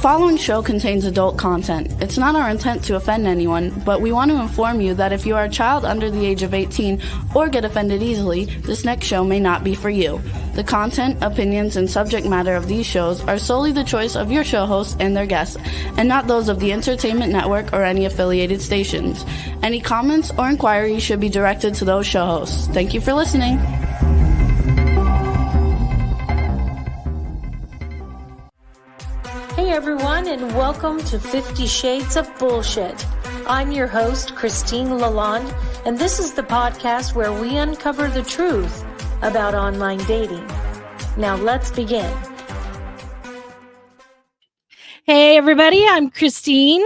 following show contains adult content. It's not our intent to offend anyone, but we want to inform you that if you are a child under the age of 18 or get offended easily, this next show may not be for you. The content, opinions, and subject matter of these shows are solely the choice of your show hosts and their guests, and not those of the Entertainment Network or any affiliated stations. Any comments or inquiries should be directed to those show hosts. Thank you for listening. Hey everyone, and welcome to 50 Shades of Bullshit. I'm your host, Christine Lalonde, and this is the podcast where we uncover the truth about online dating. Now let's begin. Hey everybody, I'm Christine.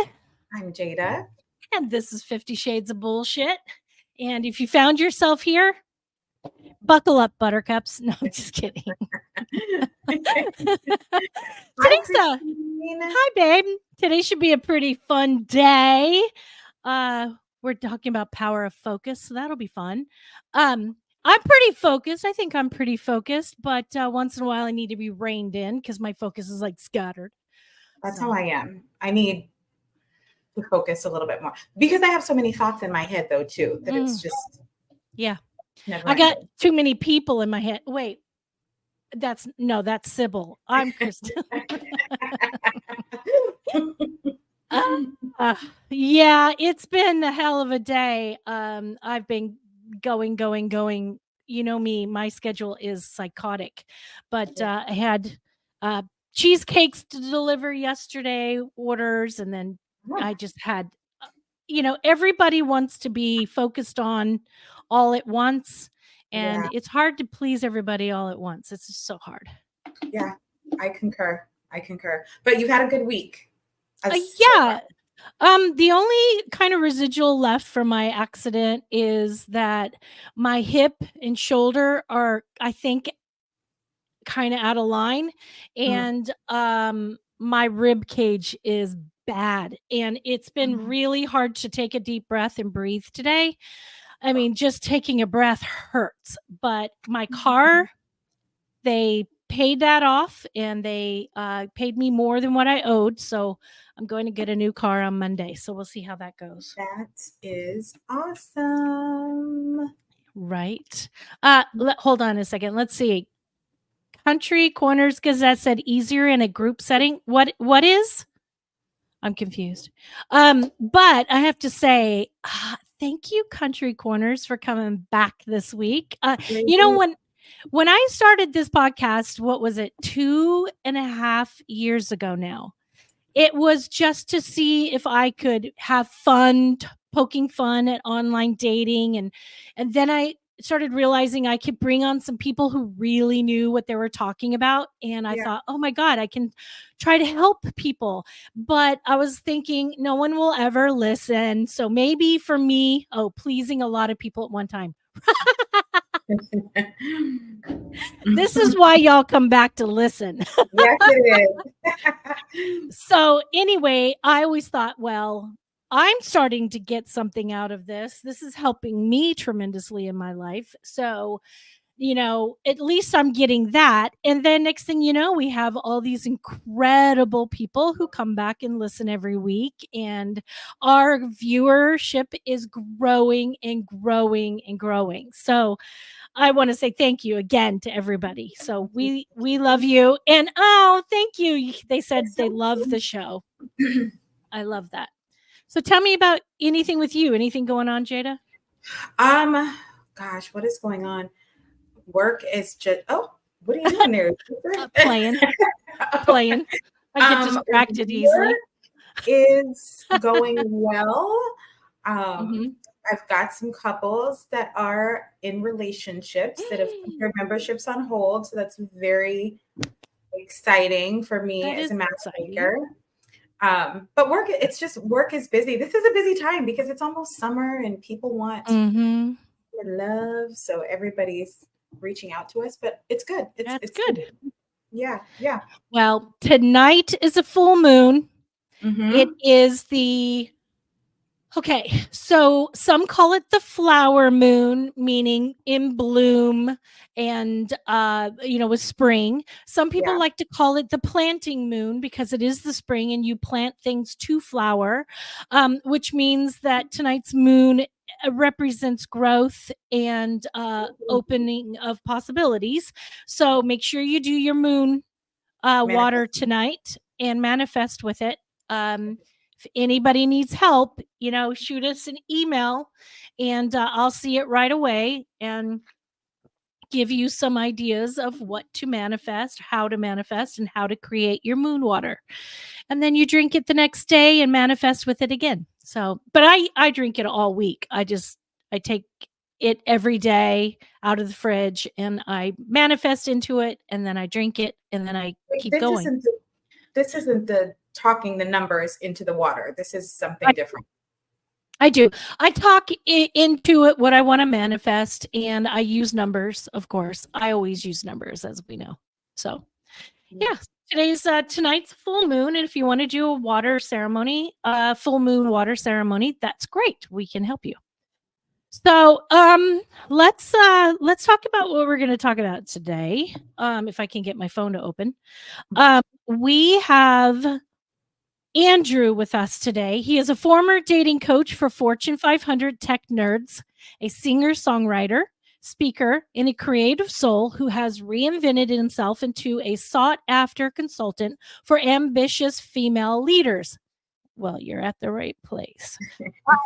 I'm Jada. And this is 50 Shades of Bullshit. And if you found yourself here, buckle up, buttercups. No, I'm just kidding. Hi, babe. Today should be a pretty fun day. We're talking about power of focus, so that'll be fun. I'm pretty focused. I think I'm pretty focused, but once in a while I need to be reined in because my focus is like scattered. That's how I am. I need to focus a little bit more because I have so many thoughts in my head, though, too, that it's just I got too many people in my head. Wait, that's Sybil. I'm Kristen. Yeah, it's been a hell of a day. I've been going. You know me, my schedule is psychotic. But I had cheesecakes to deliver yesterday, orders, and then I just had, everybody wants to be focused on all at once. And it's hard to please everybody all at once. It's just so hard. Yeah, I concur. But you've had a good week. The only kind of residual left from my accident is that my hip and shoulder are, I think, kind of out of line. And my rib cage is bad. And it's been really hard to take a deep breath and breathe today. I mean, just taking a breath hurts. But my car, they paid that off and they paid me more than what I owed. So I'm going to get a new car on Monday. So we'll see how that goes. That is awesome. Right. Hold on a second. Let's see. Country Corners Gazette said easier in a group setting. What is? I'm confused. But I have to say, thank you, Country Corners, for coming back this week. When I started this podcast, what was it, 2.5 years ago now? It was just to see if I could have fun, poking fun at online dating. And then I started realizing I could bring on some people who really knew what they were talking about. And I thought, oh my God, I can try to help people. But I was thinking no one will ever listen. So maybe for me, pleasing a lot of people at one time. This is why y'all come back to listen. Yes, it is. So anyway, I always thought, well, I'm starting to get something out of this. This is helping me tremendously in my life. So, at least I'm getting that. And then next thing you know, we have all these incredible people who come back and listen every week. And our viewership is growing and growing and growing. So I want to say thank you again to everybody. So we love you. And thank you. They said they love the show. I love that. So tell me about anything with you. Anything going on, Jada? Gosh, what is going on? Work is just, what are you doing there? Playing. I get distracted easily. Is going well. I've got some couples that are in relationships that have put their memberships on hold. So that's very exciting for me as a matchmaker. But work is busy. This is a busy time because it's almost summer and people want love. So everybody's reaching out to us, but it's good. It's good. Yeah. Well, tonight is a full moon. It is the Okay, so some call it the flower moon, meaning in bloom and with spring. Some people Yeah. like to call it the planting moon because it is the spring and you plant things to flower, which means that tonight's moon represents growth and opening of possibilities. So make sure you do your moon water Manifest. tonight and manifest with it. If anybody needs help, shoot us an email and I'll see it right away and give you some ideas of what to manifest, how to manifest, and how to create your moon water. And then you drink it the next day and manifest with it again. So, but I drink it all week. I take it every day out of the fridge and I manifest into it and then I drink it and then I Wait, keep going. this isn't the talking the numbers into the water. This is something different. I do. I talk into it what I want to manifest, and I use numbers, of course. I always use numbers, as we know. So, yeah, tonight's full moon, and if you want to do a water ceremony, full moon water ceremony, that's great. We can help you. So, let's talk about what we're going to talk about today. If I can get my phone to open, we have Andrew with us today. He is a former dating coach for Fortune 500 tech nerds, a singer songwriter, speaker, and a creative soul who has reinvented himself into a sought after consultant for ambitious female leaders. Well, you're at the right place.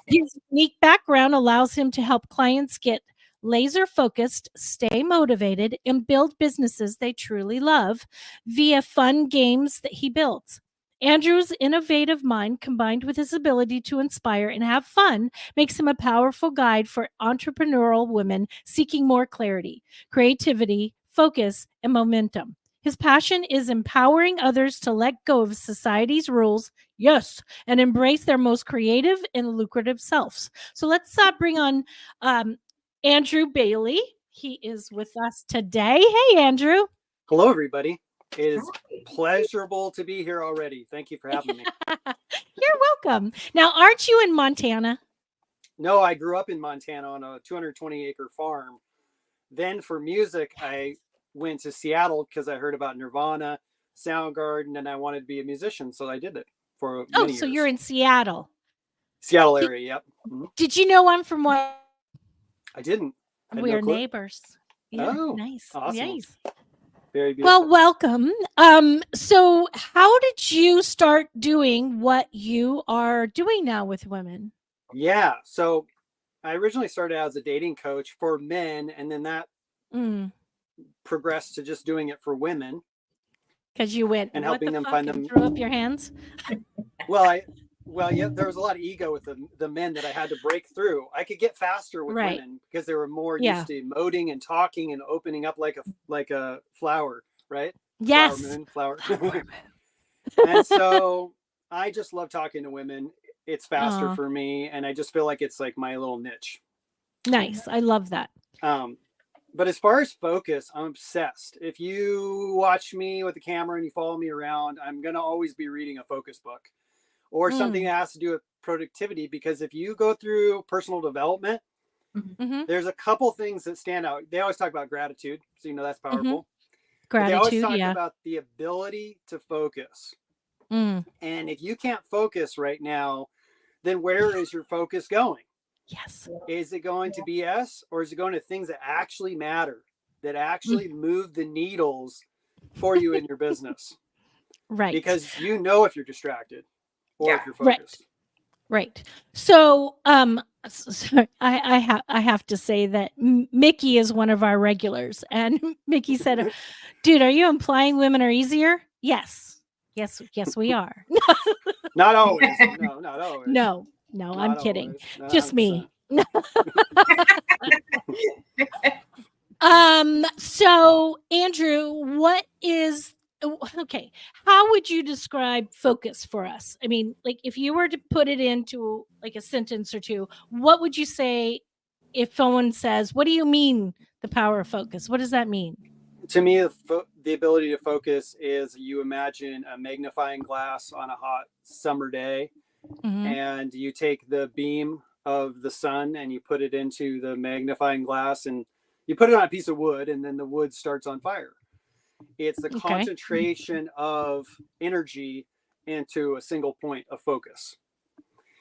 His unique background allows him to help clients get laser focused, stay motivated, and build businesses they truly love via fun games that he builds. Andrew's innovative mind, combined with his ability to inspire and have fun, makes him a powerful guide for entrepreneurial women seeking more clarity, creativity, focus, and momentum. His passion is empowering others to let go of society's rules, yes, and embrace their most creative and lucrative selves. So let's bring on Andrew Bailey. He is with us today. Hey, Andrew. Hello, everybody. It is pleasurable to be here already. Thank you for having me. You're welcome. Now, aren't you in Montana? No, I grew up in Montana on a 220-acre farm. Then for music, I went to Seattle because I heard about Nirvana, Soundgarden, and I wanted to be a musician. So I did it for many years. So you're in Seattle. Seattle area, yep. Mm-hmm. Did you know I'm from what? I didn't. We're neighbors. Yeah, oh, nice. Awesome. Nice. Very beautiful. Well, welcome. So how did you start doing what you are doing now with women? Yeah. So I originally started out as a dating coach for men, and then that progressed to just doing it for women. Because you went and helping them find them. Throw up your hands. Well, yeah, there was a lot of ego with the men that I had to break through. I could get faster with women because they were more used to emoting and talking and opening up like a flower, right? Yes. Flower moon. And so I just love talking to women. It's faster for me, and I just feel like it's like my little niche. Nice. I love that. But as far as focus, I'm obsessed. If you watch me with the camera and you follow me around, I'm going to always be reading a focus book or something that has to do with productivity. Because if you go through personal development, there's a couple things that stand out. They always talk about gratitude. So, that's powerful. Gratitude, they always talk about the ability to focus. And if you can't focus right now, then where is your focus going? Yes. Is it going to BS, or is it going to things that actually matter, that actually move the needles for you in your business? Right. Because if you're distracted or if you're focused. Right. So I have to say that Mickey is one of our regulars, and Mickey said, "Dude, are you implying women are easier?" Yes, we are. Not always. No, not always. No, not I'm kidding. No, just 100%. Me. So Andrew, how would you describe focus for us? I mean, like if you were to put it into like a sentence or two, what would you say if someone says, "What do you mean the power of focus?" What does that mean? To me, the ability to focus is you imagine a magnifying glass on a hot summer day, and you take the beam of the sun and you put it into the magnifying glass and you put it on a piece of wood, and then the wood starts on fire. It's the concentration of energy into a single point of focus.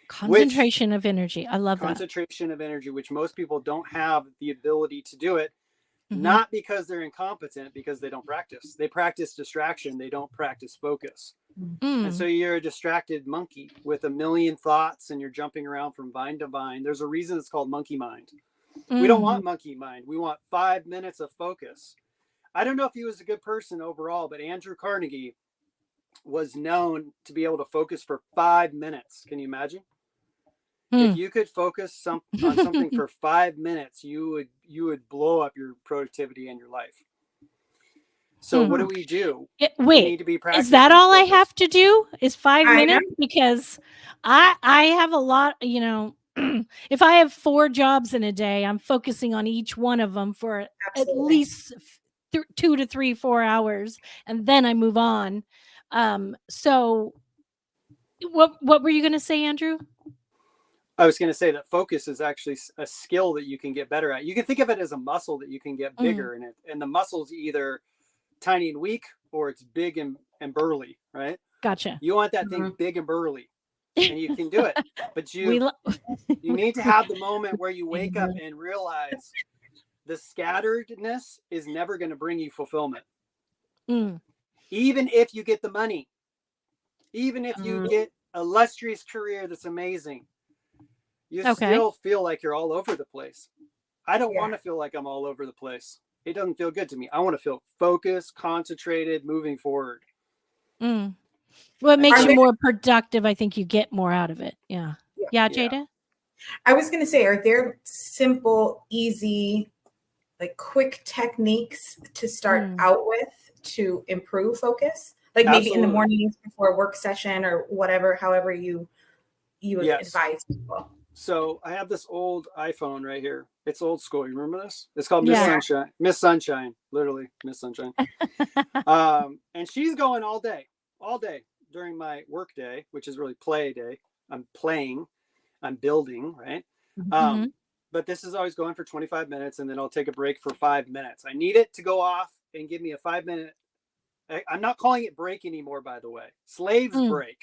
Concentration of energy. I love that. Concentration of energy, which most people don't have the ability to do it, not because they're incompetent, because they don't practice. They practice distraction. They don't practice focus. And so you're a distracted monkey with a million thoughts and you're jumping around from vine to vine. There's a reason it's called monkey mind. We don't want monkey mind. We want 5 minutes of focus. I don't know if he was a good person overall, but Andrew Carnegie was known to be able to focus for 5 minutes. Can you imagine? If you could focus on something for 5 minutes, you would blow up your productivity in your life. So what do we do? Wait, need to be is that all focused. I have to do? Is 5 minutes? Because I have a lot, if I have 4 jobs in a day, I'm focusing on each one of them for at least 2 to 3, 4 hours, and then I move on. So what were you going to say, Andrew? I was going to say that focus is actually a skill that you can get better at. You can think of it as a muscle that you can get bigger in it. And the muscle's either tiny and weak or it's big and burly, right? Gotcha. You want that thing big and burly, and you can do it. But you need to have the moment where you wake up and realize the scatteredness is never going to bring you fulfillment. Even if you get the money, even if you get an illustrious career that's amazing, you still feel like you're all over the place. I don't want to feel like I'm all over the place. It doesn't feel good to me. I want to feel focused, concentrated, moving forward. Well, it makes you more productive. I think you get more out of it. Yeah, Jada? I was going to say, are there simple, easy, like quick techniques to start out with to improve focus? Like maybe in the mornings before a work session or whatever, however you advise people. So I have this old iPhone right here. It's old school. You remember this? It's called Miss Sunshine. Miss Sunshine, literally Miss Sunshine. And she's going all day during my work day, which is really play day. I'm playing, I'm building, right? But this is always going for 25 minutes, and then I'll take a break for 5 minutes. I need it to go off and give me a 5-minute. I'm not calling it break anymore, by the way. Slaves break.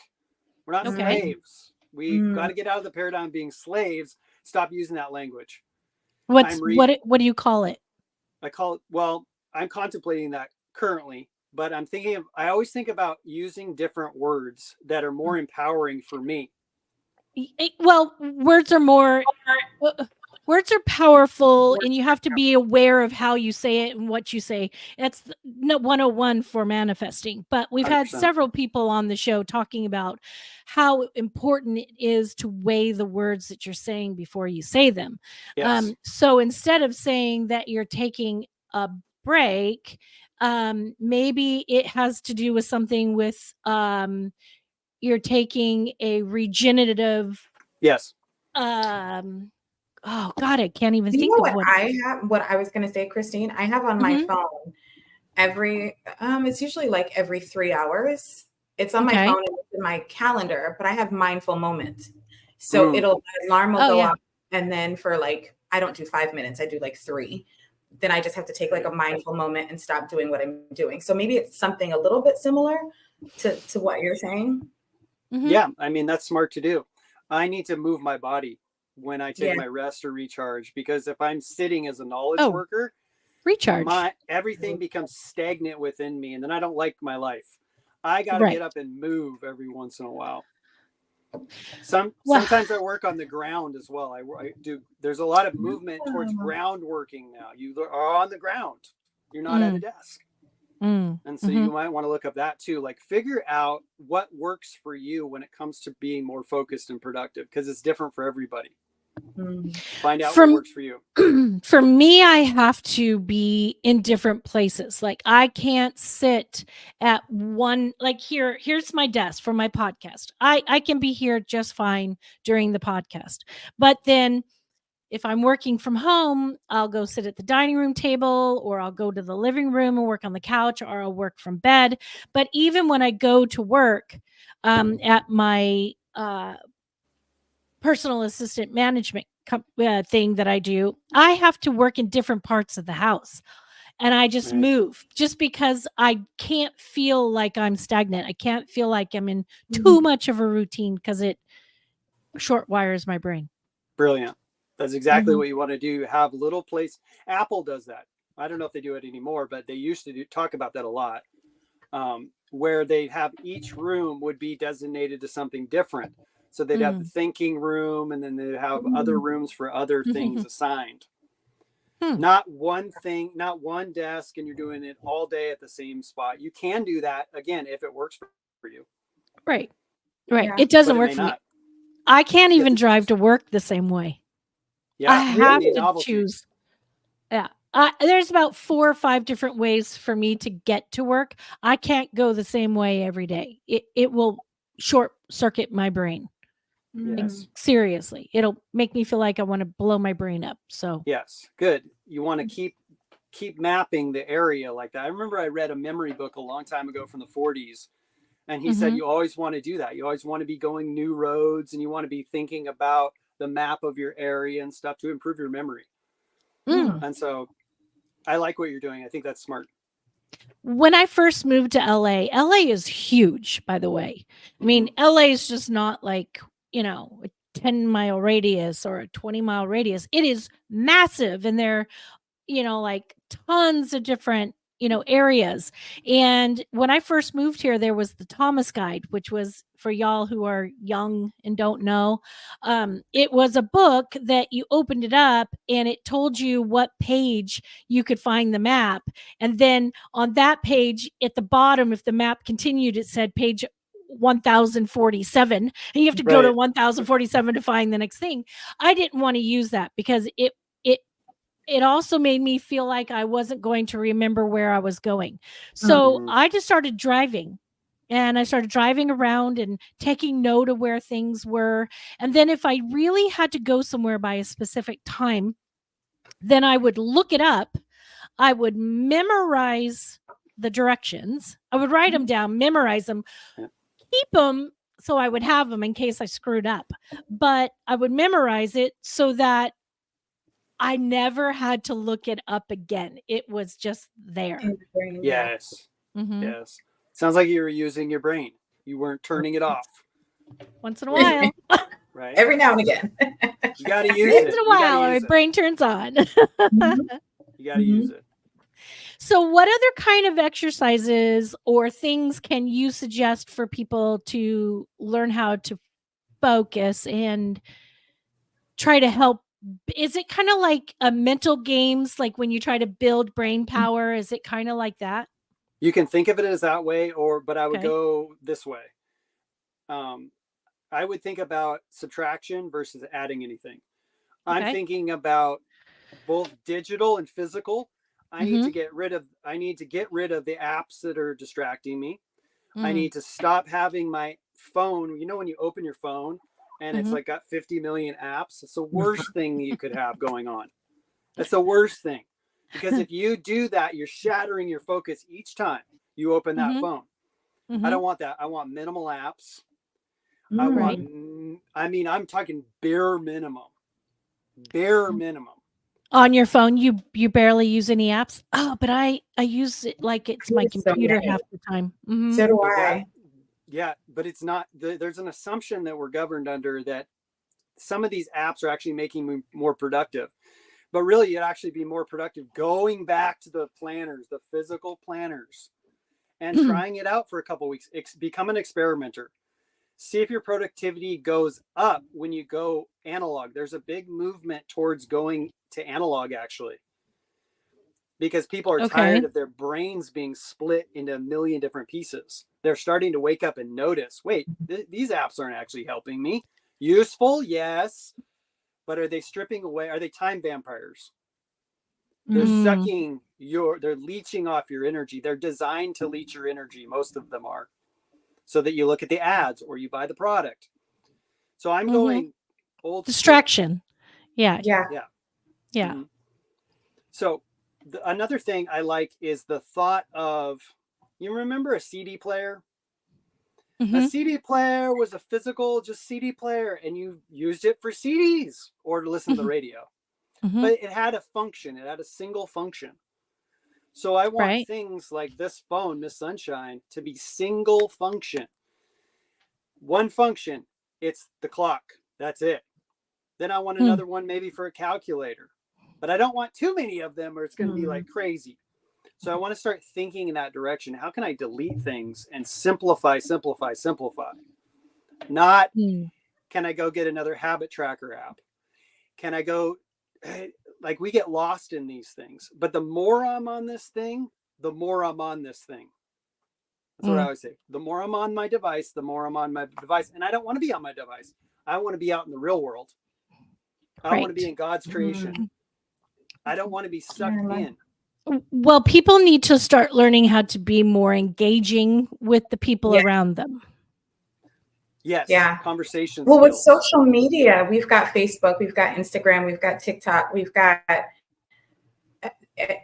We're not slaves. We've got to get out of the paradigm of being slaves. Stop using that language. What do you call it? I call it, well, I'm contemplating that currently, but I always think about using different words that are more empowering for me. Well, words are powerful, and you have to be aware of how you say it and what you say. That's 101 for manifesting. But we've 100%. Had several people on the show talking about how important it is to weigh the words that you're saying before you say them. Yes. So instead of saying that you're taking a break, maybe it has to do with something with you're taking a regenerative. Yes. Oh God, I can't even think of what I have. What I was going to say, Christine, I have on my phone it's usually like every 3 hours. It's on my phone and it's in my calendar, but I have mindful moments. So alarm will go off, and then for I don't do 5 minutes, I do 3. Then I just have to take a mindful moment and stop doing what I'm doing. So maybe it's something a little bit similar to what you're saying. Yeah, I mean, that's smart to do. I need to move my body when I take my rest or recharge, because if I'm sitting as a knowledge worker, everything becomes stagnant within me, and then I don't like my life. I got to get up and move every once in a while. Sometimes I work on the ground as well. I do. There's a lot of movement towards ground working now. You are on the ground. You're not at a desk. And so you might want to look up that too. Figure out what works for you when it comes to being more focused and productive, because it's different for everybody. Find out what works for you. For me, I have to be in different places. I can't sit at one, here's my desk for my podcast. I can be here just fine during the podcast. But then if I'm working from home, I'll go sit at the dining room table, or I'll go to the living room and work on the couch, or I'll work from bed. But even when I go to work at my personal assistant management thing that I do, I have to work in different parts of the house. And I just move just because I can't feel like I'm stagnant. I can't feel like I'm in too much of a routine because it short wires my brain. Brilliant. That's exactly what you want to do. Have little place. Apple does that. I don't know if they do it anymore, but they used to talk about that a lot. Where they have each room would be designated to something different. So they'd have the thinking room, and then they'd have other rooms for other things assigned. Not one thing, not one desk, and you're doing it all day at the same spot. You can do that again if it works for you. Right. Yeah. It doesn't work for me. I can't even drive to work the same way. Yeah, I have to choose. Yeah. There's about 4 or 5 different ways for me to get to work. I can't go the same way every day. It will short circuit my brain. Yes. Seriously. It'll make me feel like I want to blow my brain up. So yes, good. You want to keep mapping the area like that. I remember I read a memory book a long time ago from the 40s. And he said, you always want to do that. You always want to be going new roads, and you want to be thinking about the map of your area and stuff to improve your memory. And so I like what you're doing. I think that's smart. When I first moved to LA is huge, by the way. I mean, LA is just not like, a 10-mile radius or a 20-mile radius. It is massive. And there, like tons of different areas. And when I first moved here, there was the Thomas Guide, which was, for y'all who are young and don't know, it was a book that you opened it up and it told you what page you could find the map. And then on that page at the bottom, if the map continued, it said page 1047, and you have to go to 1047 to find the next thing. I didn't want to use that because it also made me feel like I wasn't going to remember where I was going. So I just started driving, and I started driving around and taking note of where things were. And then if I really had to go somewhere by a specific time, then I would look it up. I would memorize the directions. I would write them down, memorize them, keep them so I would have them in case I screwed up. But I would memorize it so that I never had to look it up again. It was just there. Yes. Yes. Sounds like you were using your brain. You weren't turning it off. Once in a while. Right. Every now and again. You got to use it. Once in a while, my brain turns on. You got to use it. So what other kind of exercises or things can you suggest for people to learn how to focus and try to help? Is it kind of like a mental games, like when you try to build brain power? Is it kind of like that? You can think of it as that way, but I would go this way. I would think about subtraction versus adding anything. I'm thinking about both digital and physical. I need to get rid of the apps that are distracting me. I need to stop having my phone. When you open your phone and it's like got 50 million apps, it's the worst thing you could have going on. That's the worst thing. Because if you do that, you're shattering your focus each time you open that phone. I don't want that. I want minimal apps. I'm talking bare minimum. Bare minimum. On your phone, you barely use any apps? Oh, but I use it like it's my computer half the time. So do I. Yeah, but it's not. There's an assumption that we're governed under that some of these apps are actually making me more productive. But really, you'd actually be more productive going back to the planners, the physical planners, and trying it out for a couple of weeks. Become an experimenter. See if your productivity goes up when you go analog. There's a big movement towards going to analog, actually, because people are tired of their brains being split into a million different pieces. They're starting to wake up and notice, wait, these apps aren't actually helping me. Useful, yes. But are they stripping away? Are they time vampires? They're sucking they're leeching off your energy. They're designed to leech your energy. Most of them are. So that you look at the ads or you buy the product. So I'm going old distraction. Yeah. So another thing I like is the thought of, you remember a CD player? A CD player was a physical, just CD player, and you used it for CDs or to listen to the radio. But it had a function. It had a single function. So I want things like this phone, Miss Sunshine, to be single function. One function, it's the clock. That's it. Then I want another one maybe for a calculator. But I don't want too many of them or it's going to be like crazy. So I want to start thinking in that direction. How can I delete things and simplify? Not, can I go get another habit tracker app? Can I go, like we get lost in these things. But the more I'm on this thing, the more I'm on this thing. That's what I always say. The more I'm on my device, the more I'm on my device. And I don't want to be on my device. I want to be out in the real world. I want to be in God's creation. I don't want to be sucked in. Well, people need to start learning how to be more engaging with the people around them. Yes. Yeah. Conversations. Well, with social media, we've got Facebook, we've got Instagram, we've got TikTok, we've got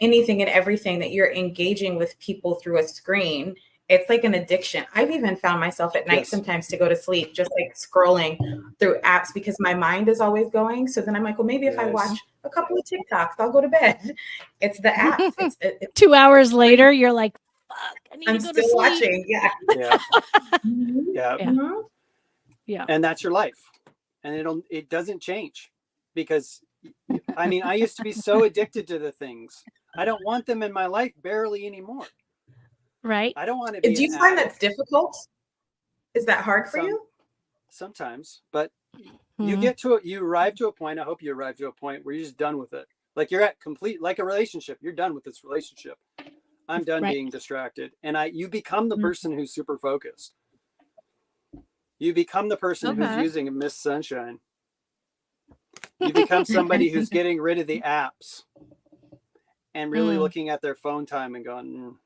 anything and everything that you're engaging with people through a screen. It's like an addiction. I've even found myself at night sometimes to go to sleep, just like scrolling through apps because my mind is always going. So then I'm like, well, maybe if I watch a couple of TikToks, I'll go to bed. It's the apps. It's 2 hours later, you're like, fuck, I need to go to sleep. Watching. Yeah. Yeah. And that's your life. And it doesn't change because I mean, I used to be so addicted to the things. I don't want them in my life barely anymore. Right. I don't want to be. Do you find that's difficult? Is that hard for you? Sometimes, but you arrive to a point. I hope you arrive to a point where you're just done with it. Like you're at complete, like a relationship. You're done with this relationship. I'm done being distracted. And you become the person who's super focused. You become the person who's using a Miss Sunshine. You become somebody who's getting rid of the apps and really looking at their phone time and going,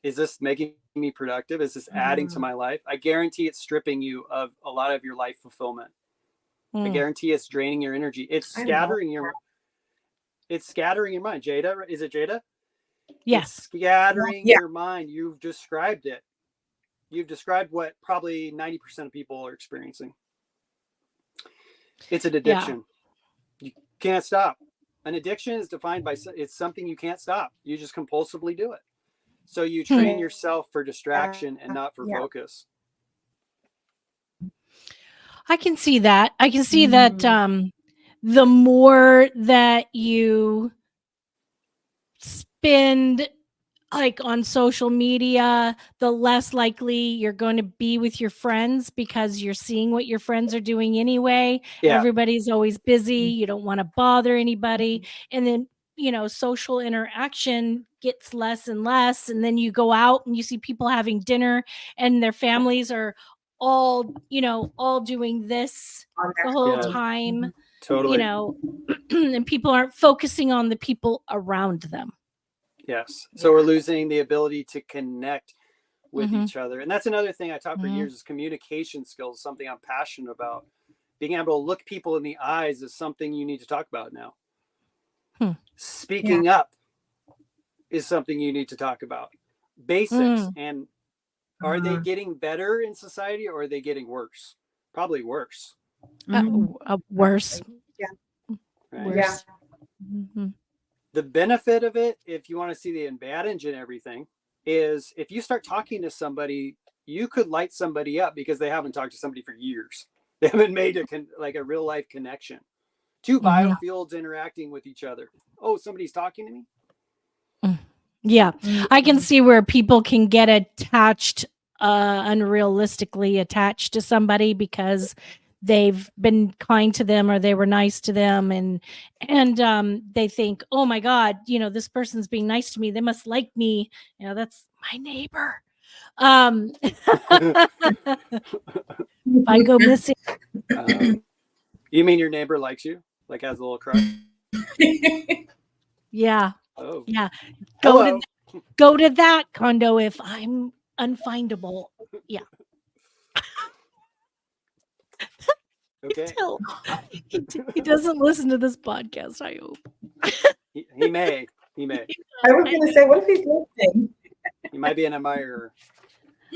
is this making me productive? Is this adding to my life? I guarantee it's stripping you of a lot of your life fulfillment. I guarantee it's draining your energy. It's scattering your mind. Jada, is it Jada? Yes. It's scattering your mind. You've described it. You've described what probably 90% of people are experiencing. It's an addiction. You can't stop. An addiction is defined by it's something you can't stop. You just compulsively do it. So you train yourself for distraction and not for focus. I can see that. I can see that the more that you spend like on social media, the less likely you're going to be with your friends because you're seeing what your friends are doing anyway. Yeah. Everybody's always busy. You don't want to bother anybody. And then, social interaction gets less and less. And then you go out and you see people having dinner and their families are all doing this the whole time. Totally. And people aren't focusing on the people around them. Yes. So we're losing the ability to connect with each other. And that's another thing I taught for years is communication skills, something I'm passionate about. Being able to look people in the eyes is something you need to talk about now. Speaking up is something you need to talk about. Basics. And are they getting better in society or are they getting worse? Probably worse. Worse. Yeah. Right? Worse. Yeah. The benefit of it, if you want to see the advantage in everything, is if you start talking to somebody, you could light somebody up because they haven't talked to somebody for years. They haven't made a real life connection. Two biofields interacting with each other. Oh, somebody's talking to me? Yeah. I can see where people can get attached, unrealistically attached to somebody because they've been kind to them or they were nice to them and they think, oh my God, this person's being nice to me. They must like me. That's my neighbor. If I go missing. You mean your neighbor likes you? Like has a little crush? Yeah. Oh. Yeah. Go to that condo if I'm unfindable. Yeah. Okay. He doesn't listen to this podcast, I hope. He may. I was going to say, what if he's listening? He might be an admirer.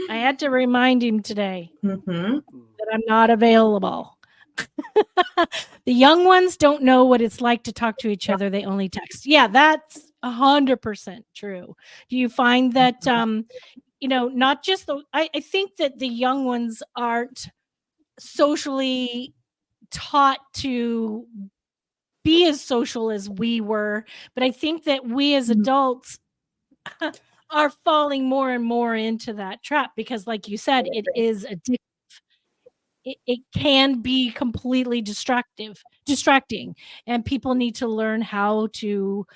I had to remind him today Mm-hmm. that I'm not available. The young ones don't know what it's like to talk to each other. They only text. Yeah, that's 100% true. Do you find that, not just I think that the young ones aren't socially taught to be as social as we were, but I think that we as adults are falling more and more into that trap because, like you said, it is addictive. It can be completely distracting, and people need to learn how to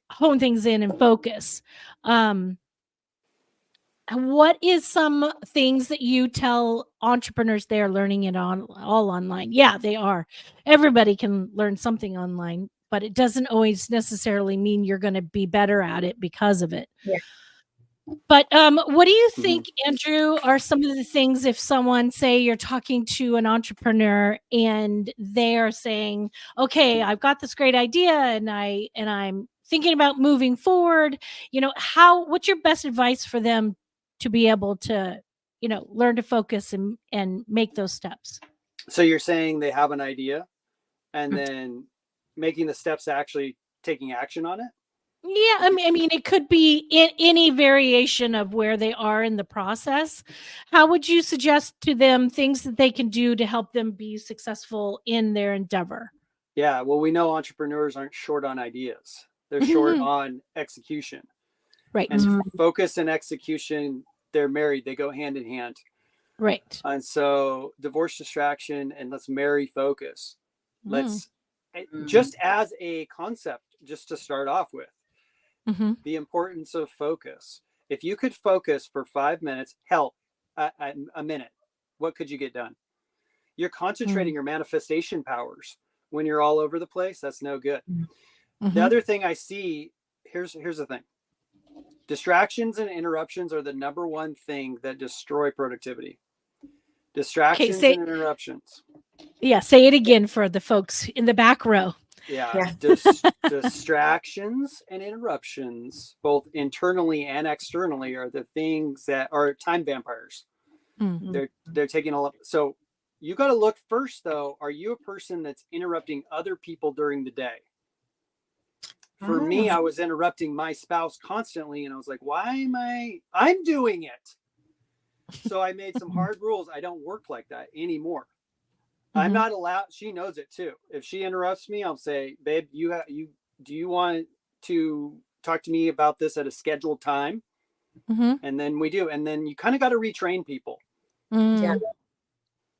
hone things in and focus. What is some things that you tell entrepreneurs they are learning it on all online? Yeah, they are. Everybody can learn something online, but it doesn't always necessarily mean you're going to be better at it because of it. Yeah. But what do you think, Andrew, are some of the things if someone, say you're talking to an entrepreneur and they are saying, okay, I've got this great idea and I'm thinking about moving forward, what's your best advice for them to be able to, learn to focus and make those steps? So you're saying they have an idea and then making the steps to actually taking action on it? Yeah, I mean, it could be any variation of where they are in the process. How would you suggest to them things that they can do to help them be successful in their endeavor? Yeah, well, we know entrepreneurs aren't short on ideas. They're short on execution. Right. And focus and execution, they're married. They go hand in hand. Right. And so divorce distraction and let's marry focus. Let's just as a concept, just to start off with, the importance of focus. If you could focus for 5 minutes, a minute, what could you get done? You're concentrating your manifestation powers. When you're all over the place, that's no good. The other thing I see, here's the thing. Distractions and interruptions are the number one thing that destroy productivity. Distractions and interruptions. Yeah, say it again for the folks in the back row. Yeah. Distractions and interruptions, both internally and externally, are the things that are time vampires. They're taking a lot. So you got to look first, though. Are you a person that's interrupting other people during the day? For me, I was interrupting my spouse constantly, and I was like, why am I'm doing it. So I made some hard rules. I don't work like that anymore. I'm not allowed. She knows it too. If she interrupts me, I'll say, babe, do you want to talk to me about this at a scheduled time? And then we do. And then you kind of got to retrain people. Yeah.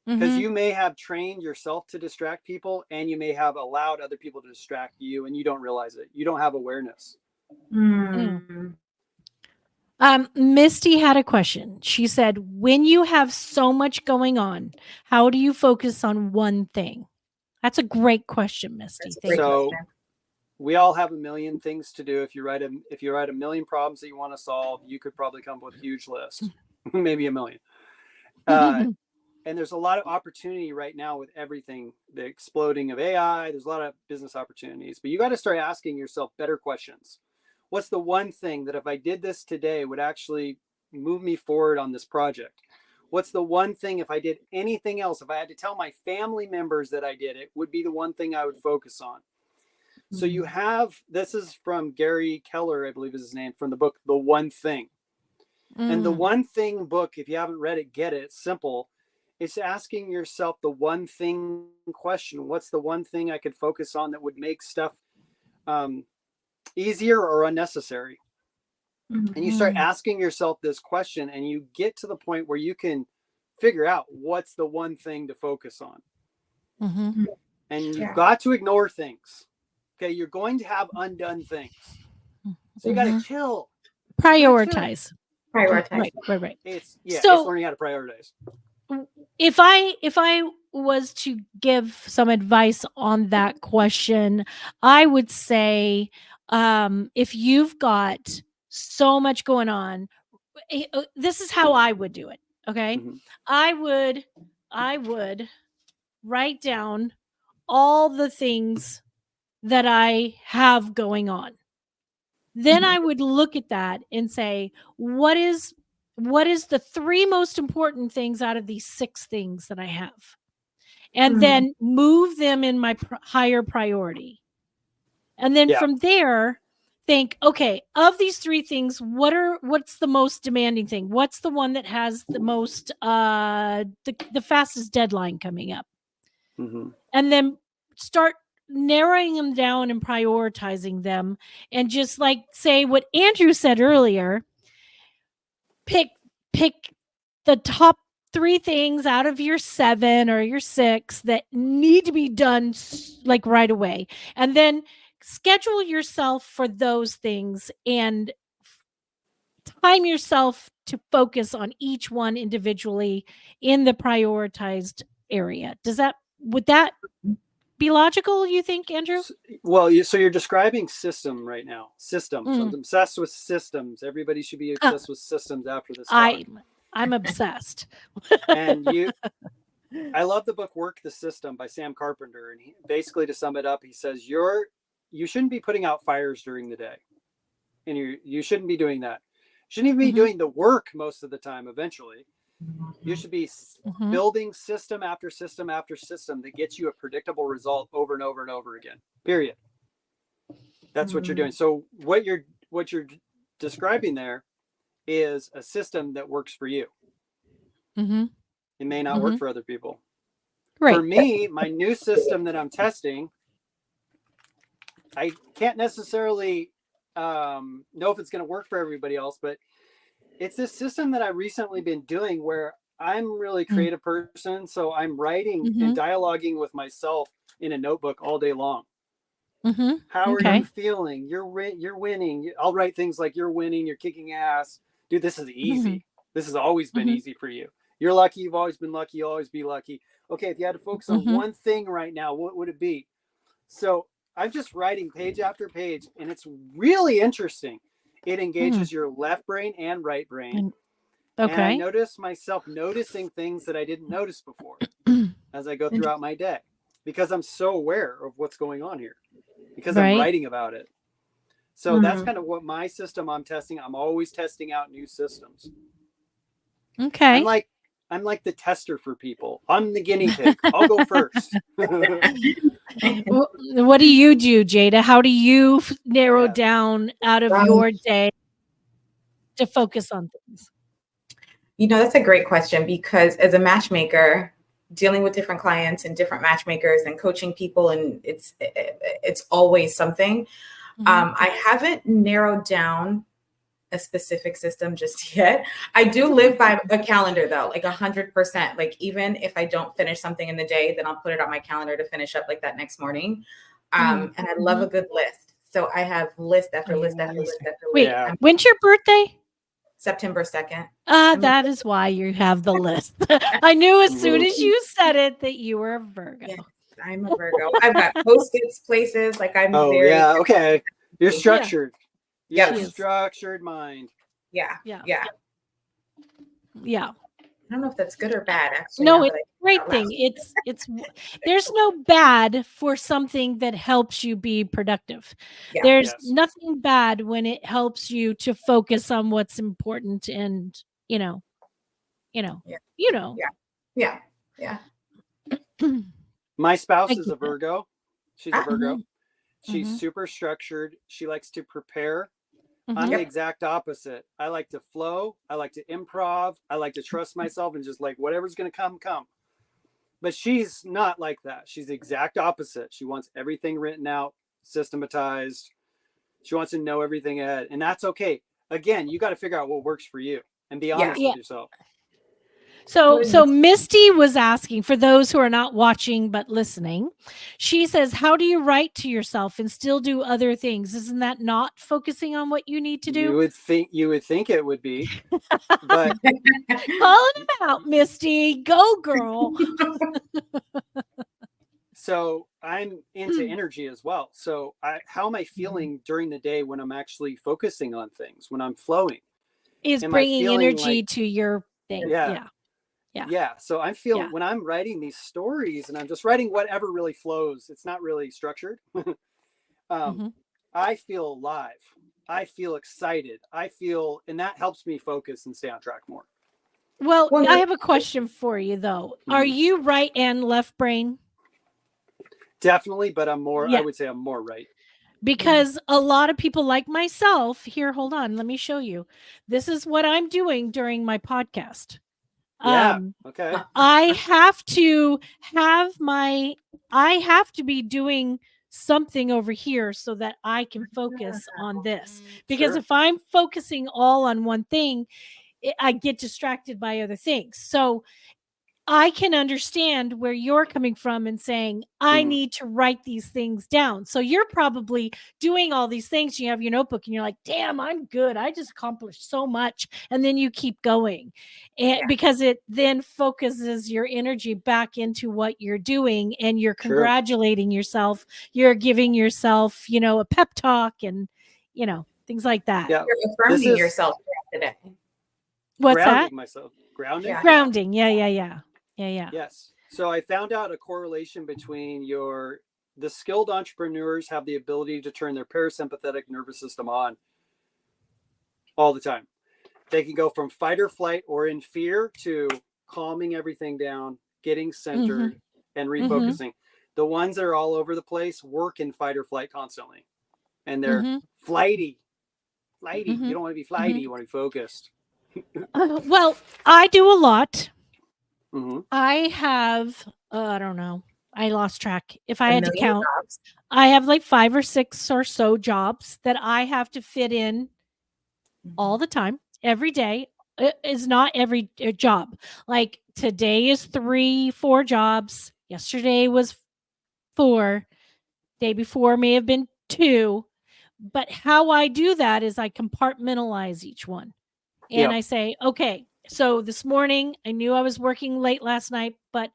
Because you may have trained yourself to distract people and you may have allowed other people to distract you and you don't realize it. You don't have awareness. Misty had a question. She said, when you have so much going on, how do you focus on one thing? That's a great question, Misty. So we all have a million things to do. If you write a million problems that you want to solve, you could probably come up with a huge list, maybe a million. And there's a lot of opportunity right now with everything, the exploding of AI. There's a lot of business opportunities, but you got to start asking yourself better questions. What's the one thing that if I did this today would actually move me forward on this project? What's the one thing if I did anything else, if I had to tell my family members that I did it, would be the one thing I would focus on? So you have, this is from Gary Keller, I believe is his name, from the book, The One Thing. And the One Thing book, if you haven't read it, get it. It's simple. It's asking yourself the one thing question. What's the one thing I could focus on that would make stuff easier or unnecessary? And you start asking yourself this question and you get to the point where you can figure out what's the one thing to focus on. And you've got to ignore things. Okay, you're going to have undone things. So you got to chill. Prioritize. Prioritize. Right. It's learning how to prioritize. If I was to give some advice on that question, I would say if you've got so much going on, this is how I would do it. Okay. I would write down all the things that I have going on. Then I would look at that and say, what is what is the 3 most important things out of these 6 things that I have? And then move them in my higher priority. And then from there, think, okay, of these 3 things, what's the most demanding thing? What's the one that has the most, the fastest deadline coming up? And then start narrowing them down and prioritizing them. And just like say what Andrew said earlier, pick the top 3 things out of your 7 or your 6 that need to be done like right away. And then schedule yourself for those things and time yourself to focus on each one individually in the prioritized area. Would that be logical, you think, Andrew? Well, so you're describing system right now. Systems. I'm obsessed with systems. Everybody should be obsessed with systems after this talk. I'm obsessed. And I love the book Work the System by Sam Carpenter. And basically, to sum it up, he says you shouldn't be putting out fires during the day. And you shouldn't be doing that. You shouldn't even be doing the work most of the time eventually. You should be building system after system after system that gets you a predictable result over and over and over again. Period. That's what you're doing. So what you're describing there is a system that works for you. It may not work for other people. Right. For me, my new system that I'm testing, I can't necessarily know if it's going to work for everybody else, but it's this system that I've recently been doing where I'm really a creative person. So I'm writing and dialoguing with myself in a notebook all day long. How are you feeling? You're winning. I'll write things like, you're winning, you're kicking ass. Dude, this is easy. This has always been easy for you. You're lucky. You've always been lucky. You'll always be lucky. Okay, if you had to focus on one thing right now, what would it be? So I'm just writing page after page, and it's really interesting. It engages your left brain and right brain. Okay. And I notice myself noticing things that I didn't notice before as I go throughout my day, because I'm so aware of what's going on here, because I'm writing about it. So that's kind of what my system I'm testing. I'm always testing out new systems. Okay. I'm like the tester for people. I'm the guinea pig. I'll go first. What do you do, Jada? How do you narrow down out of your day to focus on things? That's a great question, because as a matchmaker, dealing with different clients and different matchmakers and coaching people, and it's always something. I haven't narrowed down a specific system just yet. I do live by a calendar though, like 100%. Like even if I don't finish something in the day, then I'll put it on my calendar to finish up like that next morning. And I love a good list. So I have list after list after list after list. Wait, when's your birthday? September 2nd. That is why you have the list. I knew as soon as you said it that you were a Virgo. Yes, I'm a Virgo. I've got Post-its places. Like I'm very. Yeah. Okay. You're structured. Yeah. You have a structured mind. Yeah. Yeah. I don't know if that's good or bad, actually. No, it's a great thing. It's there's no bad for something that helps you be productive. Yeah. There's nothing bad when it helps you to focus on what's important and Yeah. My spouse is a Virgo. She's a Virgo. She's super structured. She likes to prepare. I'm the exact opposite. I like to flow. I like to improv. I like to trust myself and just like whatever's going to come. But she's not like that. She's the exact opposite. She wants everything written out, systematized. She wants to know everything ahead. And that's okay. Again, you got to figure out what works for you and be honest with yourself. So Misty was asking, for those who are not watching but listening, she says, how do you write to yourself and still do other things? Isn't that not focusing on what you need to do? You would think it would be, but calling him out, Misty. Go girl. So I'm into energy as well. So how am I feeling during the day when I'm actually focusing on things, when I'm flowing? Is bringing energy to your thing. Yeah. So I'm feeling when I'm writing these stories and I'm just writing whatever really flows. It's not really structured. I feel alive. I feel excited. And that helps me focus and stay on track more. Well, I have a question for you though. Are you right and left brain? Definitely, but I would say I'm more right. Because a lot of people like myself here, hold on, let me show you. This is what I'm doing during my podcast. Yeah. Okay. I have to be doing something over here so that I can focus on this. Because if I'm focusing all on one thing, I get distracted by other things. So I can understand where you're coming from and saying, I need to write these things down. So you're probably doing all these things. You have your notebook and you're like, damn, I'm good. I just accomplished so much. And then you keep going because it then focuses your energy back into what you're doing and you're congratulating yourself. You're giving yourself, a pep talk and, things like that. Yeah. You're affirming yourself today. What's grounding that? myself. Grounding? Yeah. Grounding. Yeah. Yes. So I found out a correlation between the skilled entrepreneurs have the ability to turn their parasympathetic nervous system on all the time. They can go from fight or flight or in fear to calming everything down, getting centered, and refocusing. The ones that are all over the place work in fight or flight constantly. And they're flighty. You don't want to be flighty. You want to be focused. Well, I do a lot. Mm-hmm. I have, I don't know. I lost track. If I had to count, I have like 5 or 6 or so jobs that I have to fit in all the time, every day. It is not every job. Like today is 3, 4 jobs. Yesterday was 4. Day before may have been 2. But how I do that is I compartmentalize each one. And I say, okay, so this morning I knew I was working late last night, but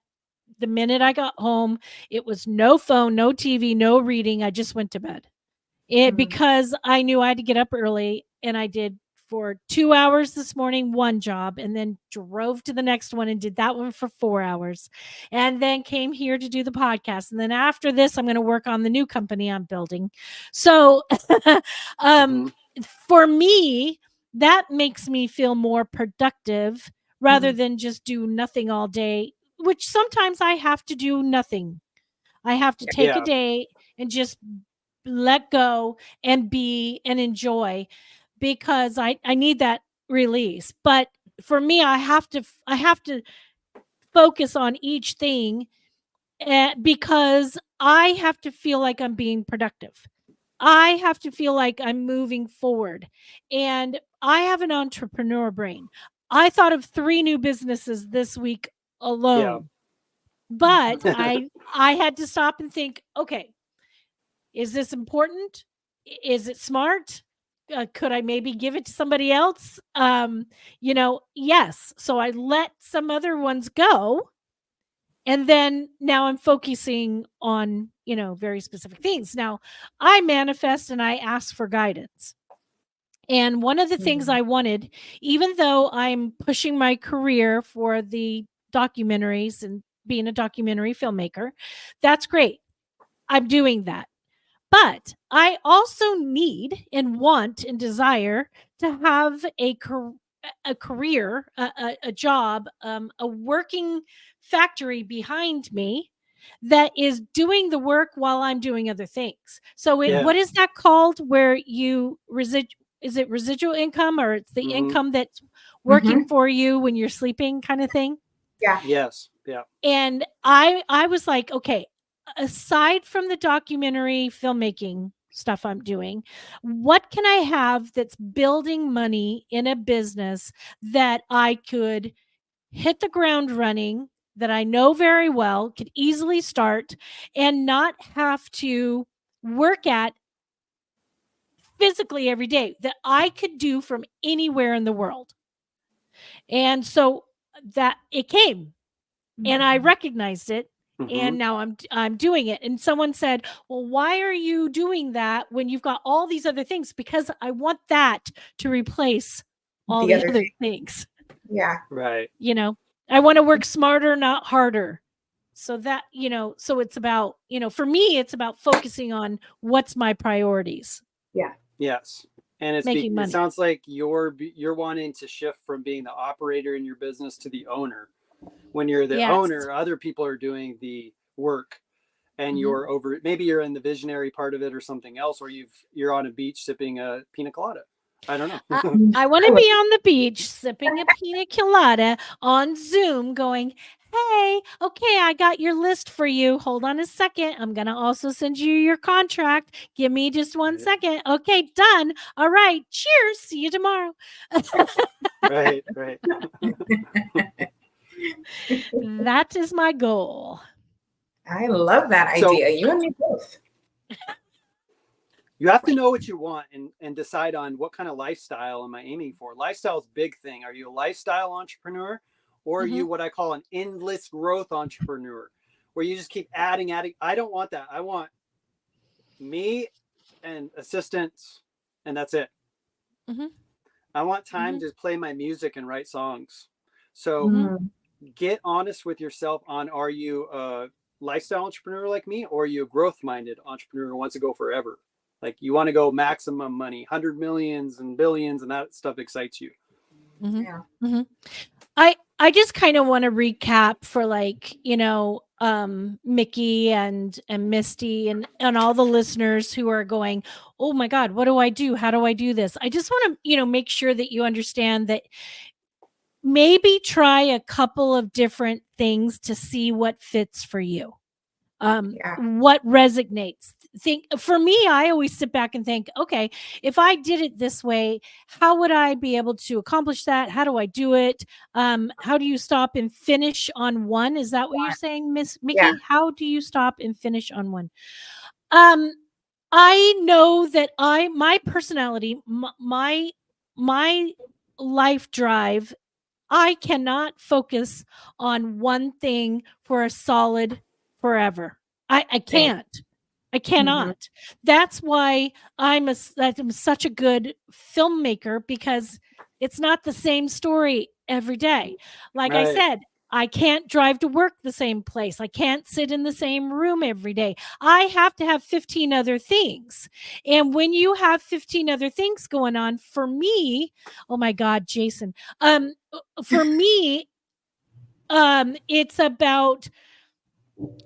the minute I got home, it was no phone, no TV, no reading. I just went to bed. Because I knew I had to get up early, and I did for 2 hours this morning, one job, and then drove to the next one and did that one for 4 hours, and then came here to do the podcast. And then after this, I'm going to work on the new company I'm building. So for me, that makes me feel more productive rather than just do nothing all day, which sometimes I have to do nothing. I have to take a day and just let go and be and enjoy, because I need that release. But for me, I have to focus on each thing because I have to feel like I'm being productive. I have to feel like I'm moving forward. And I have an entrepreneur brain. I thought of 3 new businesses this week alone. But I had to stop and think, okay, is this important? Is it smart? Could I maybe give it to somebody else? Yes. So I let some other ones go. And then now I'm focusing on, very specific things. Now I manifest and I ask for guidance. And one of the things I wanted, even though I'm pushing my career for the documentaries and being a documentary filmmaker, that's great. I'm doing that. But I also need and want and desire to have a career, a job, a working factory behind me that is doing the work while I'm doing other things. So what is that called where you is it residual income, or it's the income that's working for you when you're sleeping kind of thing? Yeah. Yes. Yeah. And I was like, okay, aside from the documentary filmmaking stuff I'm doing, what can I have that's building money in a business that I could hit the ground running, that I know very well, could easily start, and not have to work at physically every day, that I could do from anywhere in the world. And so that it came, and I recognized it. And now I'm doing it. And someone said, well, why are you doing that when you've got all these other things? Because I want that to replace all the other things. Yeah. Right. I want to work smarter, not harder. So that, so it's about, for me, it's about focusing on what's my priorities. Yeah. Yes. And making money. It sounds like you're wanting to shift from being the operator in your business to the owner. When you're the owner, other people are doing the work, and you're over. Maybe you're in the visionary part of it, or something else, or you're on a beach sipping a pina colada. I don't know. I want to be on the beach sipping a pina colada on Zoom, going, "Hey, okay, I got your list for you. Hold on a second. I'm going to also send you your contract. Give me just 1 second. Okay, done. All right. Cheers. See you tomorrow." Right. That is my goal. I love that idea. You and me both. You have to know what you want and decide on what kind of lifestyle am I aiming for. Lifestyle is a big thing. Are you a lifestyle entrepreneur, or are you what I call an endless growth entrepreneur, where you just keep adding? I don't want that. I want me and assistants, and that's it. I want time to play my music and write songs. So get honest with yourself on, are you a lifestyle entrepreneur like me, or are you a growth-minded entrepreneur who wants to go forever? Like, you want to go maximum money, 100 millions and billions, and that stuff excites you. I just kind of want to recap for, like, Mickey and Misty and all the listeners who are going, "Oh my God, what do I do? How do I do this?" I just want to, make sure that you understand that maybe try a couple of different things to see what fits for you. What resonates. For me, I always sit back and think, okay, if I did it this way, how would I be able to accomplish that? How do I do it? How do you stop and finish on one? Is that what you're saying, Miss Mickey? Yeah. How do you stop and finish on one? I know that my personality, my life drive, I cannot focus on one thing for a solid forever. I can't. I cannot. That's why I'm such a good filmmaker, because it's not the same story every day. Like I said, I can't drive to work the same place. I can't sit in the same room every day. I have to have 15 other things. And when you have 15 other things going on, for me, oh my God, Jason, for me, it's about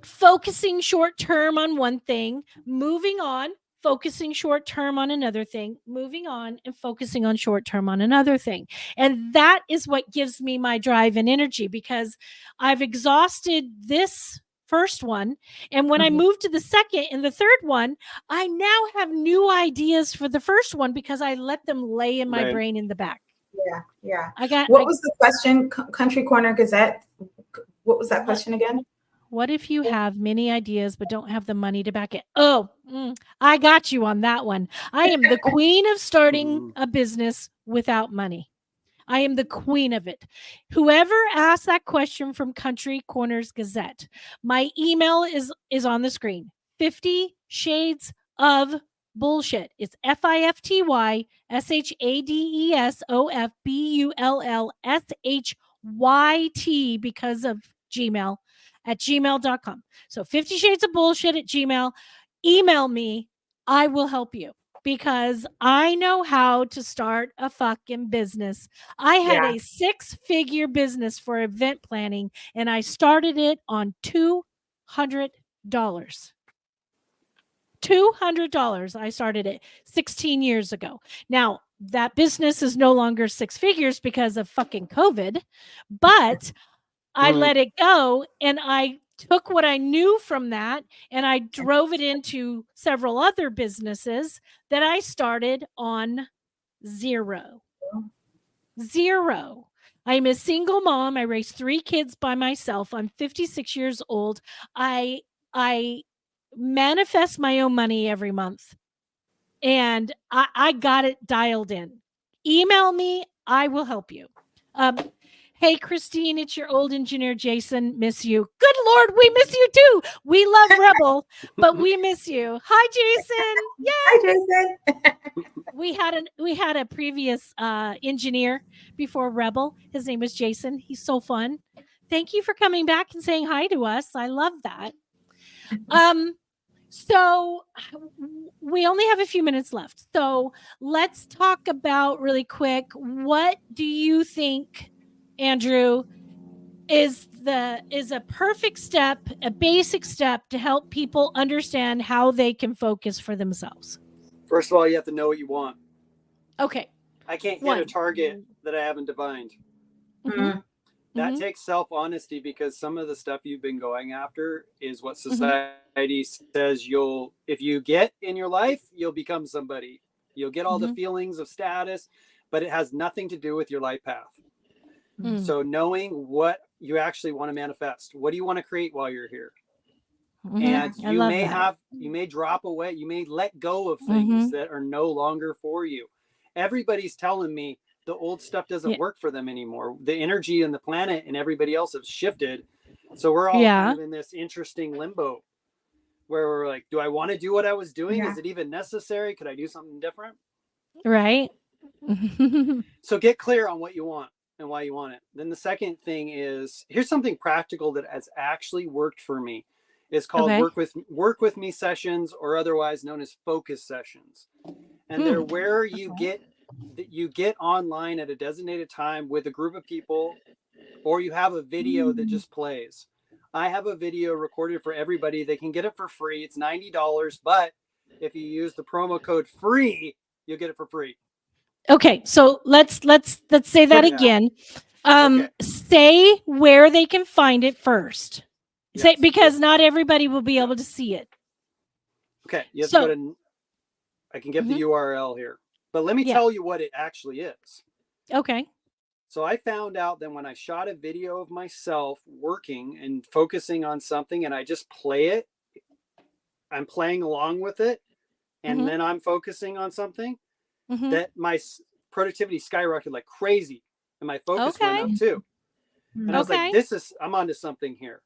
focusing short term on one thing, moving on, focusing short term on another thing, moving on, and focusing on short term on another thing. And that is what gives me my drive and energy, because I've exhausted this first one. And when I move to the second and the third one, I now have new ideas for the first one, because I let them lay in my brain in the back. Yeah. What was the question? Country Corner Gazette. What was that question again? What if you have many ideas but don't have the money to back it? Oh, I got you on that one. I am the queen of starting a business without money. I am the queen of it. Whoever asked that question from Country Corners Gazette, my email is on the screen. 50 Shades of Bullshit. It's FIFTYSHADSOFBULLSHYT, because of Gmail, at gmail.com. So 50 Shades of Bullshit at Gmail. Email me. I will help you, because I know how to start a fucking business. I had a 6-figure business for event planning, and I started it on $200. $200. I started it 16 years ago. Now, that business is no longer 6 figures because of fucking COVID, but I let it go, and I took what I knew from that, and I drove it into several other businesses that I started on zero. I'm a single mom. I raised 3 kids by myself. I'm 56 years old. I manifest my own money every month, and I got it dialed in. Email me. I will help you. Hey, Christine, it's your old engineer, Jason. Miss you. Good Lord, we miss you too. We love Rebel, but we miss you. Hi, Jason. Yeah. Hi, Jason. We had a previous engineer before Rebel. His name was Jason. He's so fun. Thank you for coming back and saying hi to us. I love that. So we only have a few minutes left. So let's talk about really quick. What do you think, Andrew, is a perfect step, a basic step to help people understand how they can focus for themselves? First of all, you have to know what you want. Okay. I can't hit One. a target that I haven't defined. Mhm. That Mhm. takes self-honesty, because some of the stuff you've been going after is what society says if you get in your life, you'll become somebody. You'll get all the feelings of status, but it has nothing to do with your life path. Mm. So knowing what you actually want to manifest, what do you want to create while you're here? Mhm. And I you love may that. you may drop away, you may let go of things that are no longer for you. Everybody's telling me the old stuff doesn't Yeah. work for them anymore. The energy and the planet and everybody else have shifted. So we're all Yeah. kind of in this interesting limbo where we're like, do I want to do what I was doing? Yeah. Is it even necessary? Could I do something different? Right. So get clear on what you want and why you want it. Then the second thing is, here's something practical that has actually worked for me. It's called Okay. work with me sessions, or otherwise known as focus sessions. And they're where you get online at a designated time with a group of people, or you have a video that just plays. I have a video recorded for everybody. They can get it for free. It's $90, but if you use the promo code FREE, you'll get it for free. Okay, so let's say that Yeah. again. Okay. Say where they can find it first. Say, Yes. because not everybody will be able to see it. Okay, you have to So go to, I can give the URL here, but let me Yeah. tell you what it actually is. Okay. So I found out that when I shot a video of myself working and focusing on something, and I just play it, I'm playing along with it, and then I'm focusing on something, that my productivity skyrocketed like crazy, and my focus went Okay. up too. And I was like, Okay. I'm onto something here.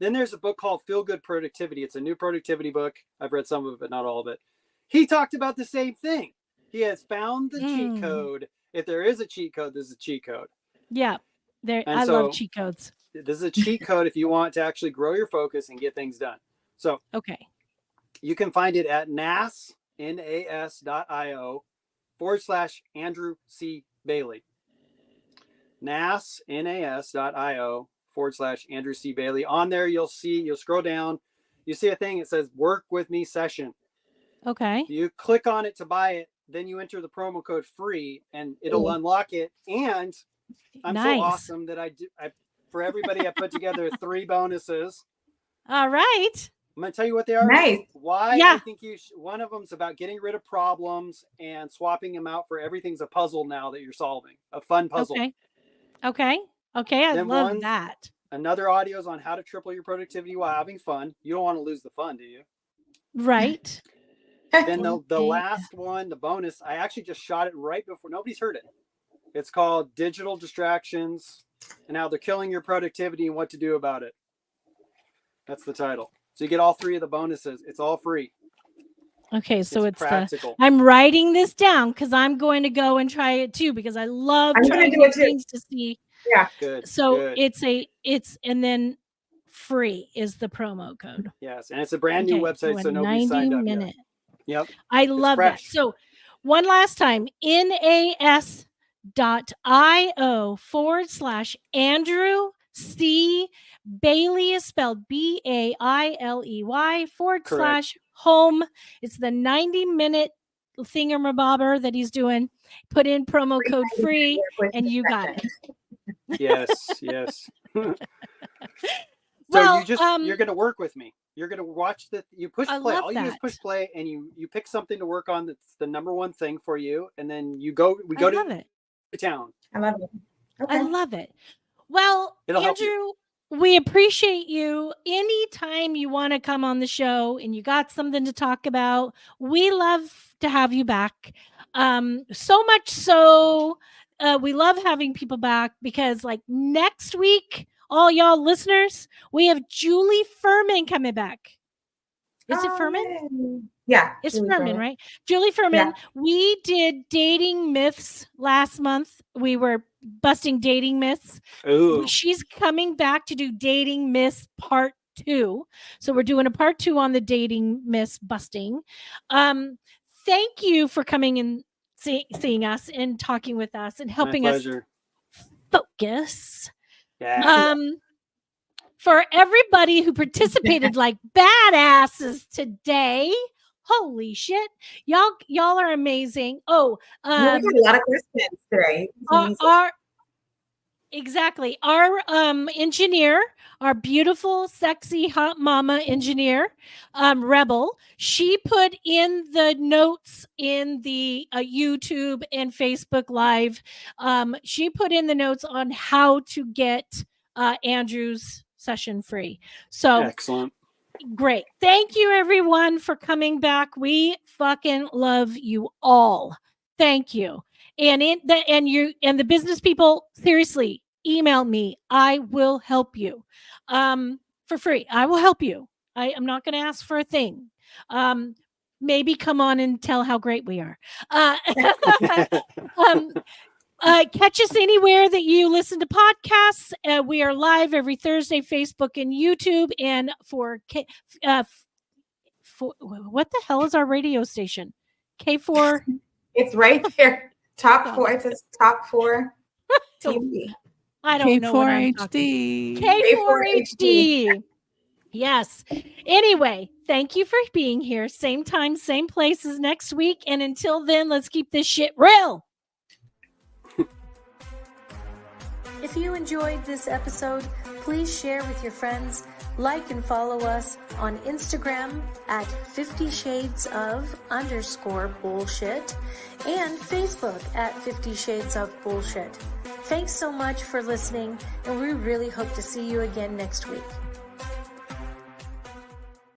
Then there's a book called Feel Good Productivity. It's a new productivity book. I've read some of it, but not all of it. He talked about the same thing. He has found the cheat code. If there is a cheat code, this is a cheat code. Yeah. There. And I love so cheat codes. this is a cheat code if you want to actually grow your focus and get things done. So Okay. you can find it at nas.io/Andrew C. Bailey. nas.io/Andrew C. Bailey. On there, you'll scroll down, you see a thing. It says work with me session. Okay. You click on it to buy it. Then you enter the promo code FREE and it'll unlock it. And I'm so awesome that for everybody, I put together 3 bonuses. All right. I'm going to tell you what they are. Nice. Why Yeah. I think one of them is about getting rid of problems and swapping them out for everything's a puzzle now that you're solving, a fun puzzle. Okay. Okay. Okay. I Then love that. Another audio is on how to triple your productivity while having fun. You don't want to lose the fun, do you? Right. Then the last one, the bonus, I actually just shot it right before. Nobody's heard it. It's called Digital Distractions and How They're Killing Your Productivity and What to Do About It. That's the title. So you get all 3 of the bonuses. It's all free. Okay, so it's practical. I'm writing this down because I'm going to go and try it too, because I love trying new things to see. Yeah. Good. So it's and then free is the promo code. Yes, and it's a brand new website, so nobody's signed up yet. Yep. I love that. So one last time, nas.io/Andrew C. Bailey is spelled BAILEY /home. It's the 90-minute thingamabobber that he's doing. Put in promo code free and you got it. Yes, yes. Well, you're going to work with me. You're going to watch you push play. All you do is push play, and you pick something to work on that's the number one thing for you, and then we go to town. I love it. Okay. I love it. Well, It'll Andrew, we appreciate you. Anytime you want to come on the show and you got something to talk about, we love to have you back. So much so, we love having people back because, like, next week, all y'all listeners, we have Julie Furman coming back. Is it Furman? Yeah. It's Furman, right? Julie Furman. Yeah. We did dating myths last month. We were busting dating myths. Ooh. She's coming back to do dating myths part 2. So we're doing a part 2 on the dating myths busting. Thank you for coming and seeing us and talking with us and helping us focus. Yeah. For everybody who participated like badasses today, holy shit, y'all are amazing. Oh, we got a lot of questions today. Exactly. Our engineer, our beautiful, sexy, hot mama engineer, Rebel, she put in the notes in the YouTube and Facebook Live. She put in the notes on how to get Andrew's session free. So excellent. Great. Thank you, everyone, for coming back. We fucking love you all. Thank you. And the business people, seriously, email me. I will help you for free. I will help you. I am not going to ask for a thing. Maybe come on and tell how great we are. Catch us anywhere that you listen to podcasts. We are live every Thursday, Facebook and YouTube. And for what the hell is our radio station? K4. It's right there. Top 4. It says Top 4 TV. I don't know what I'm talking. K4 HD. Yes. Anyway, thank you for being here. Same time, same place as next week. And until then, let's keep this shit real. If you enjoyed this episode, please share with your friends, like and follow us on Instagram at 50 Shades of _bullshit and Facebook at 50 Shades of Bullshit. Thanks so much for listening, and we really hope to see you again next week.